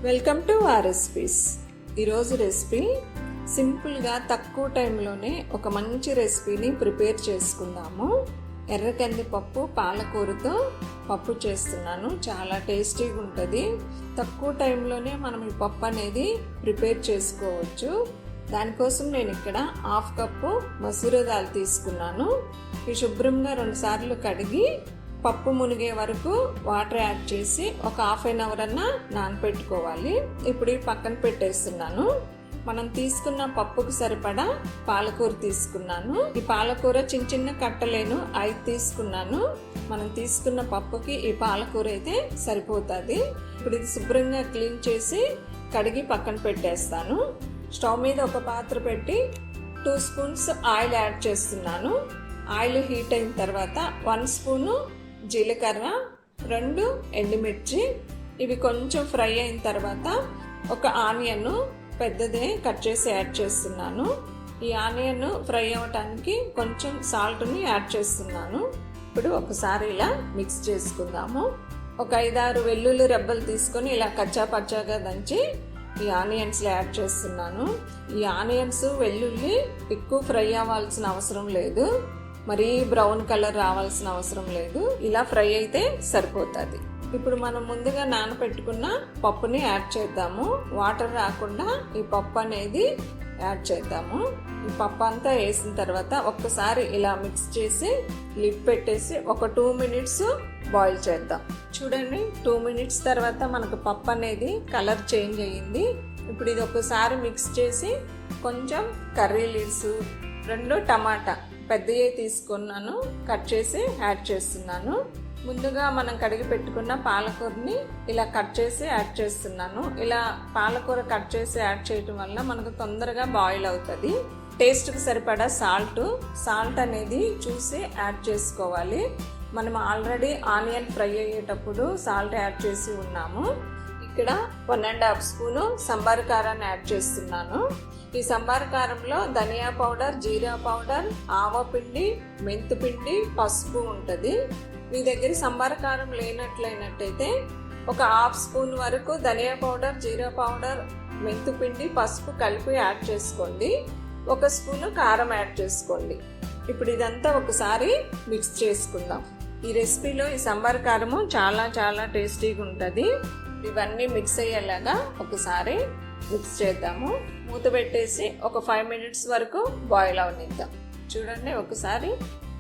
Welcome to our recipes. ఈరోజు recipe సింపుల్గా తక్కువ టైంలోనే ఒక మంచి రెసిపీని ప్రిపేర్ చేసుకుందాము. ఎర్ర కందిపప్పు పాలకూరతో పప్పు చేస్తున్నాను. చాలా టేస్టీగా ఉంటుంది. తక్కువ టైంలోనే మనం ఈ పప్పు అనేది ప్రిపేర్ చేసుకోవచ్చు. దానికోసం నేను ఇక్కడ 1/2 కప్పు మసూర దాల్ తీసుకున్నాను. ఈ శుభ్రంగా 2 సార్లు కడిగి పప్పు మునిగే వరకు వాటర్ యాడ్ చేసి ఒక 1/2 అవర్ అన్నా నానపెట్టుకోవాలి. ఇప్పుడు ఈ పక్కన పెట్టేస్తున్నాను. మనం తీసుకున్న పప్పుకు సరిపడా పాలకూర తీసుకున్నాను. ఈ పాలకూర చిన్న చిన్న కట్టలేను 5 తీసుకున్నాను. మనం తీసుకున్న పప్పుకి ఈ పాలకూర అయితే సరిపోతుంది. ఇప్పుడు ఇది శుభ్రంగా క్లీన్ చేసి కడిగి పక్కన పెట్టేస్తాను. స్టవ్ మీద ఒక పాత్ర పెట్టి 2 స్పూన్స్ ఆయిల్ యాడ్ చేస్తున్నాను. ఆయిల్ హీట్ అయిన తర్వాత 1 స్పూను జీలకర్ర, 2 ఎండుమిర్చి, ఇవి కొంచెం ఫ్రై అయిన తర్వాత ఒక ఆనియన్ పెద్దదే కట్ చేసి యాడ్ చేస్తున్నాను. ఈ ఆనియన్ ఫ్రై అవ్వటానికి కొంచెం సాల్ట్ని యాడ్ చేస్తున్నాను. ఇప్పుడు ఒకసారి ఇలా మిక్స్ చేసుకుందాము. ఒక 5-6 వెల్లుల్లి రెబ్బలు తీసుకొని ఇలా కచ్చా పచ్చాగా దంచి ఈ ఆనియన్స్లో యాడ్ చేస్తున్నాను. ఈ ఆనియన్స్ వెల్లుల్లి ఎక్కువ ఫ్రై అవ్వాల్సిన అవసరం లేదు, మరీ బ్రౌన్ కలర్ రావాల్సిన అవసరం లేదు. ఇలా ఫ్రై అయితే సరిపోతుంది. ఇప్పుడు మనం ముందుగా నానబెట్టుకున్న పప్పుని యాడ్ చేద్దాము. వాటర్ రాకుండా ఈ పప్పు అనేది యాడ్ చేద్దాము. ఈ పప్పు అంతా వేసిన తర్వాత ఒక్కసారి ఇలా మిక్స్ చేసి లిడ్ పెట్టేసి ఒక 2 మినిట్స్ బాయిల్ చేద్దాం. చూడండి, 2 మినిట్స్ తర్వాత మనకు పప్పు అనేది కలర్ చేంజ్ అయ్యింది. ఇప్పుడు ఇది ఒకసారి మిక్స్ చేసి కొంచెం కర్రీ లీవ్స్, 2 టమాటా పెద్దయే తీసుకున్నాను, కట్ చేసి యాడ్ చేస్తున్నాను. ముందుగా మనం కడిగి పెట్టుకున్న పాలకూరని ఇలా కట్ చేసి యాడ్ చేస్తున్నాను. ఇలా పాలకూర కట్ చేసి యాడ్ చేయటం వల్ల మనకు తొందరగా బాయిల్ అవుతుంది. టేస్ట్కి సరిపడా సాల్ట్ అనేది చూసి యాడ్ చేసుకోవాలి. మనం ఆల్రెడీ ఆనియన్ ఫ్రై అయ్యేటప్పుడు సాల్ట్ యాడ్ చేసి ఉన్నాము. ఇక్కడ 1.5 స్పూను సంబార్ కారాన్ని యాడ్ చేస్తున్నాను. ఈ సంబార్ కారంలో ధనియా పౌడర్, జీరా పౌడర్, ఆవపిండి, మెంతుపిండి, పసుపు ఉంటుంది. మీ దగ్గర సంబార్ కారం లేనట్లయితే ఒక 1/2 స్పూన్ వరకు ధనియా పౌడర్, జీరా పౌడర్, మెంతుపిండి, పసుపు కలిపి యాడ్ చేసుకోండి. 1 స్పూను కారం యాడ్ చేసుకోండి. ఇప్పుడు ఇదంతా ఒకసారి మిక్స్ చేసుకుందాం. ఈ రెసిపీలో ఈ సంబార్ కారము చాలా చాలా టేస్టీగా ఉంటుంది. ఇవన్నీ మిక్స్ అయ్యేలాగా ఒకసారి మిక్స్ చేద్దాము. మూత పెట్టేసి ఒక 5 మినిట్స్ వరకు బాయిల్ అవనిద్దాం. చూడండి, ఒకసారి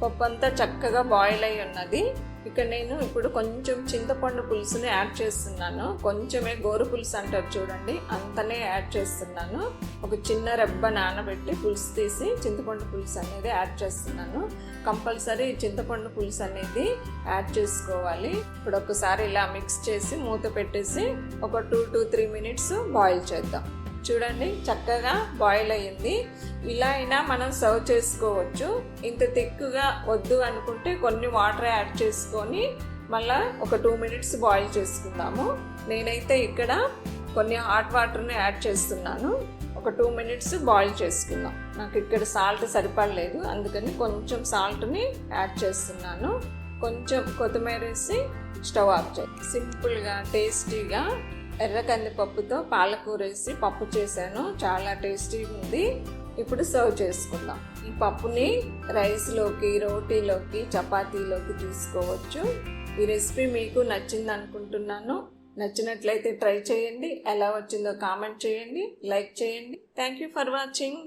పప్పు అంతా చక్కగా బాయిల్ అయి ఉన్నది. ఇక్కడ నేను ఇప్పుడు కొంచెం చింతపండు పులుసుని యాడ్ చేస్తున్నాను. కొంచెమే గోరు పులుసు అంటారు చూడండి, అంతనే యాడ్ చేస్తున్నాను. ఒక చిన్న రెబ్బ నానబెట్టి పులుసు తీసి చింతపండు పులుసు అనేది యాడ్ చేస్తున్నాను. కంపల్సరీ చింతపండు పులుసు అనేది యాడ్ చేసుకోవాలి. ఇప్పుడు ఒకసారి ఇలా మిక్స్ చేసి మూత పెట్టేసి ఒక 2 to 3 మినిట్స్ బాయిల్ చేద్దాం. చూడండి, చక్కగా బాయిల్ అయ్యింది. ఇలా అయినా మనం సర్వ్ చేసుకోవచ్చు. ఇంత తిక్కుగా వద్దు అనుకుంటే కొన్ని వాటర్ యాడ్ చేసుకొని మళ్ళీ ఒక 2 మినిట్స్ బాయిల్ చేసుకుందాము. నేనైతే ఇక్కడ కొన్ని హాట్ వాటర్ని యాడ్ చేస్తున్నాను. ఒక 2 మినిట్స్ బాయిల్ చేసుకుందాం. నాకు ఇక్కడ సాల్ట్ సరిపడలేదు, అందుకని కొంచెం సాల్ట్ని యాడ్ చేస్తున్నాను. కొంచెం కొత్తిమీర వేసి స్టవ్ ఆఫ్ చేయాలి. సింపుల్గా టేస్టీగా ఎర్ర కందిపప్పుతో పాలకూర వేసి పప్పు చేశాను. చాలా టేస్టీగా ఉంది. ఇప్పుడు సర్వ్ చేసుకుందాం. ఈ పప్పుని రైస్లోకి, రోటీలోకి, చపాతీలోకి తీసుకోవచ్చు. ఈ రెసిపీ మీకు నచ్చింది అనుకుంటున్నాను. నచ్చినట్లయితే ట్రై చేయండి. ఎలా వచ్చిందో కామెంట్ చేయండి, లైక్ చేయండి. Thank you for watching.